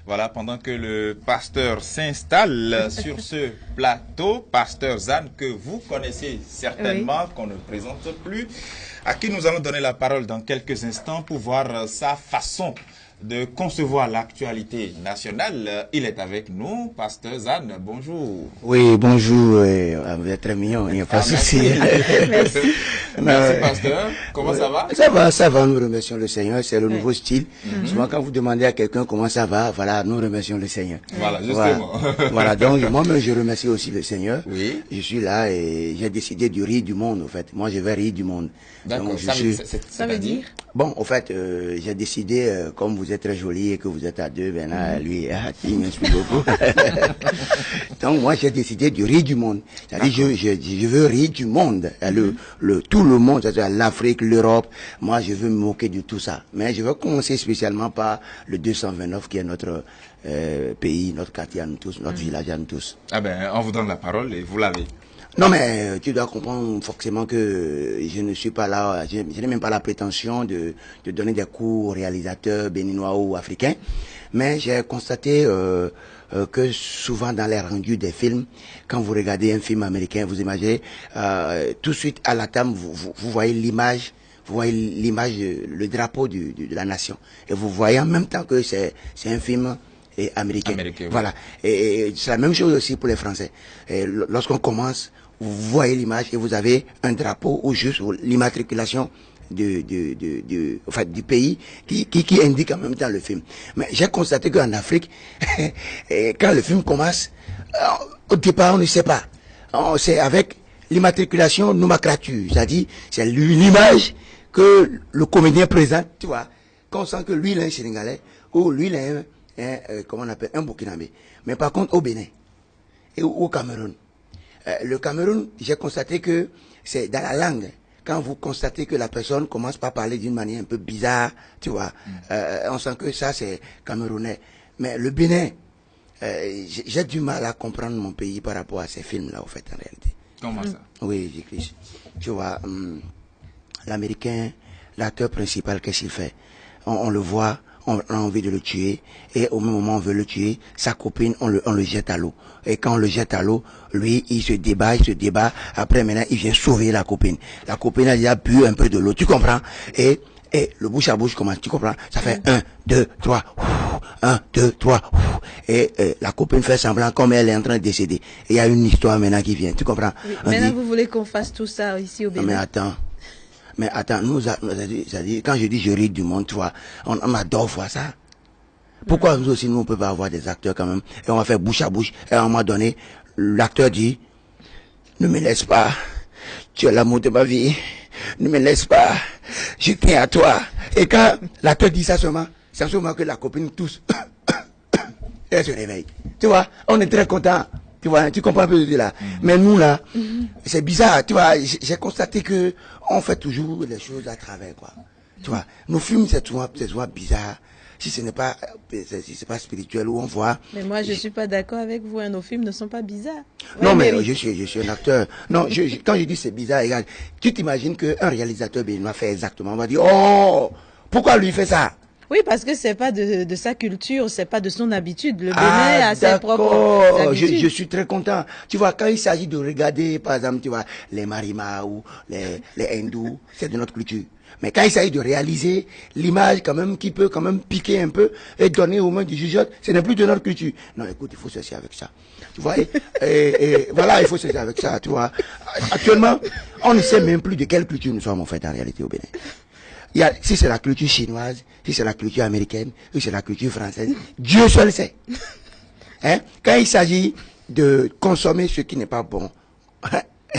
Voilà, pendant que le pasteur s'installe sur ce plateau, pasteur Zan, que vous connaissez certainement, qu'on ne présente plus, à qui nous allons donner la parole dans quelques instants pour voir sa façon de concevoir l'actualité nationale. Il est avec nous, pasteur Zan, bonjour. Oui, bonjour, vous êtes très mignon, il n'y a pas de souci. Merci. Merci, pasteur. Comment ça va? Ça va, nous remercions le Seigneur, c'est le nouveau style. Souvent quand vous demandez à quelqu'un comment ça va, voilà, nous remercions le Seigneur. Voilà, justement. Voilà, donc moi-même je remercie aussi le Seigneur. Oui. Je suis là et j'ai décidé de rire du monde, en fait. Moi je vais rire du monde. D'accord, ça veut dire? Bon, en fait, j'ai décidé, comme vous êtes très joli et que vous êtes à deux, ben là, lui, il m'inspire beaucoup. Donc moi j'ai décidé de rire du monde. C'est-à-dire je veux rire du monde. Tout le monde, c'est-à-dire l'Afrique, l'Europe. Moi je veux me moquer de tout ça. Mais je veux commencer spécialement par le 229 qui est notre pays, notre quartier à nous tous, notre village à nous tous. Ah ben, on vous donne la parole et vous l'avez. Non mais tu dois comprendre forcément que je ne suis pas là, je n'ai même pas la prétention de donner des cours aux réalisateurs béninois ou africains, mais j'ai constaté que souvent dans les rendus des films, quand vous regardez un film américain, vous imaginez tout de suite à la table vous voyez l'image. Vous voyez l'image, le drapeau de la nation, et vous voyez en même temps que c'est un film américain. Voilà. Et c'est la même chose aussi pour les Français. Lorsqu'on commence, vous voyez l'image et vous avez un drapeau ou juste l'immatriculation du pays qui indique en même temps le film. Mais j'ai constaté qu'en Afrique, quand le film commence, au départ on ne sait pas. C'est avec l'immatriculation nomenclature, c'est-à-dire c'est l'image que le comédien présente, tu vois, qu'on sent que lui il est un Sénégalais ou lui il est comment on appelle, un Burkinabé. Mais par contre, au Bénin et au Cameroun, le Cameroun, j'ai constaté que c'est dans la langue. Quand vous constatez que la personne commence par parler d'une manière un peu bizarre, tu vois, on sent que ça c'est camerounais. Mais le Bénin, j'ai du mal à comprendre mon pays par rapport à ces films-là, au fait, en réalité. Comment ça? Oui, j'écris. Tu vois, l'Américain, l'acteur principal, qu'est-ce qu'il fait? On le voit. On a envie de le tuer, et au même moment on veut le tuer, sa copine on le jette à l'eau, et quand on le jette à l'eau, lui il se débat, après maintenant il vient sauver la copine a déjà bu un peu de l'eau, tu comprends, et le bouche à bouche commence, tu comprends, ça fait 1, 2, 3, 1, 2, 3, et la copine fait semblant comme elle est en train de décéder, et il y a une histoire maintenant qui vient, tu comprends. Oui, maintenant vous voulez qu'on fasse tout ça ici au Bénin? Mais attends, c'est-à-dire, quand je dis je ris du monde, tu vois, on adore voir ça. Pourquoi nous aussi, nous, on peut pas avoir des acteurs quand même, et on va faire bouche à bouche, et à un moment donné, l'acteur dit, ne me laisse pas, tu es l'amour de ma vie, ne me laisse pas, je tiens à toi. Et quand l'acteur dit ça seulement, c'est seulement que la copine tousse, elle se réveille. Tu vois, on est très content. Tu vois, tu comprends un peu de là. Mais nous là, c'est bizarre. Tu vois, j'ai constaté que on fait toujours les choses à travers, quoi. Tu vois, nos films c'est souvent bizarre. Si ce n'est pas, si c'est pas spirituel où on voit. Mais moi je suis pas d'accord avec vous. Hein, nos films ne sont pas bizarres. Non mais je suis un acteur. Non, quand je dis c'est bizarre, regarde, tu t'imagines qu'un réalisateur béninois fait exactement. On va dire oh, pourquoi lui fait ça? Oui, parce que c'est pas de sa culture, c'est pas de son habitude. Le Bénin a ses propres habitudes. Je suis très content. Tu vois, quand il s'agit de regarder, par exemple, tu vois, les Marimas ou les hindous, c'est de notre culture. Mais quand il s'agit de réaliser l'image quand même qui peut quand même piquer un peu et donner aux mains du jugeote, ce n'est plus de notre culture. Non, écoute, il faut cesser avec ça. Tu vois, et voilà, il faut cesser avec ça, tu vois. Actuellement, on ne sait même plus de quelle culture nous sommes en fait en réalité au Bénin. Si c'est la culture chinoise, si c'est la culture américaine, si c'est la culture française, Dieu seul sait. Hein? Quand il s'agit de consommer ce qui n'est pas bon,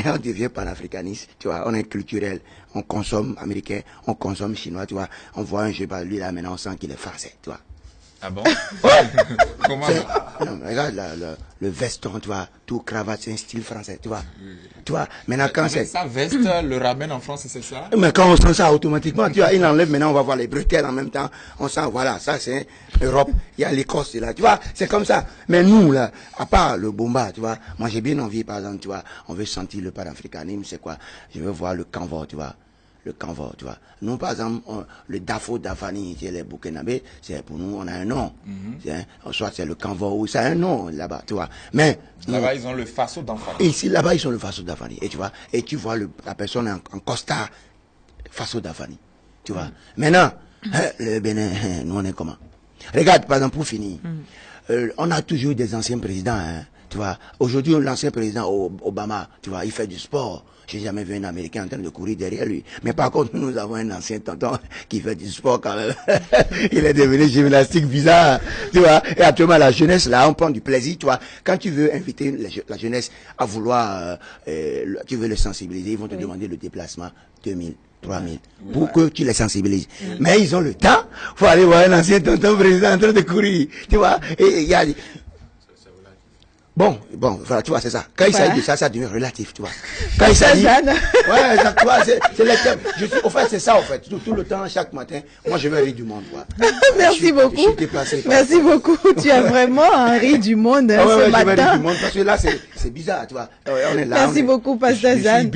on devient panafricaniste, tu vois, on est culturel, on consomme américain, on consomme chinois, tu vois, on voit un jeu, lui là maintenant on sent qu'il est français, tu vois. Ah bon? Comment ça? Non, regarde le veston, tu vois, tout cravate, c'est un style français, tu vois. Tu vois, maintenant quand c'est... Sa veste le ramène en France, c'est ça? Mais quand on sent ça automatiquement, tu vois, il enlève, maintenant on va voir les bretelles en même temps, on sent, voilà, ça c'est Europe, il y a l'Écosse là, tu vois, c'est comme ça. Mais nous là, à part le bomba, tu vois, moi j'ai bien envie, par exemple, tu vois, on veut sentir le panafricanisme, c'est quoi? Je veux voir le canvas, tu vois. le Kanvo, tu vois. Nous, par exemple, le Dafo Dafani, c'est les Burkinabés, c'est pour nous, on a un nom. Soit c'est le Kanvo ou c'est un nom là-bas, tu vois. Mais là-bas, ils ont le Faso d'Anfani. Ici, là-bas, ils ont le Faso d'Anfani. Et tu vois la personne en costard, Faso d'Anfani. Tu vois. Maintenant, le Bénin, nous, on est comment? Regarde, par exemple, pour finir, on a toujours eu des anciens présidents, hein, tu vois. Aujourd'hui, l'ancien président Obama, tu vois, il fait du sport. J'ai jamais vu un Américain en train de courir derrière lui. Mais par contre, nous avons un ancien tonton qui fait du sport quand même. Il est devenu gymnastique bizarre, tu vois. Et actuellement, la jeunesse, là, on prend du plaisir, tu vois. Quand tu veux inviter la jeunesse à vouloir, tu veux les sensibiliser, ils vont te demander le déplacement 2000. 3000 pour que tu les sensibilises. Mais ils ont le temps. Faut aller voir un ancien tonton président en train de courir. Tu vois. Et il y a Bon, voilà, tu vois, c'est ça. Quand il s'agit de ça, ça devient relatif, tu vois. Quand il s'agit, ouais, ça, tu vois, c'est les thèmes. Au fait, c'est ça, au fait. Tout le temps, chaque matin, moi, je vais rire du monde, quoi. Merci beaucoup. Je suis déplacé. Merci beaucoup. Tu es vraiment un rire du monde, ce matin. Je vais rire du monde, parce que là, c'est bizarre, tu vois. On est là. Merci beaucoup, Pasteur Zane.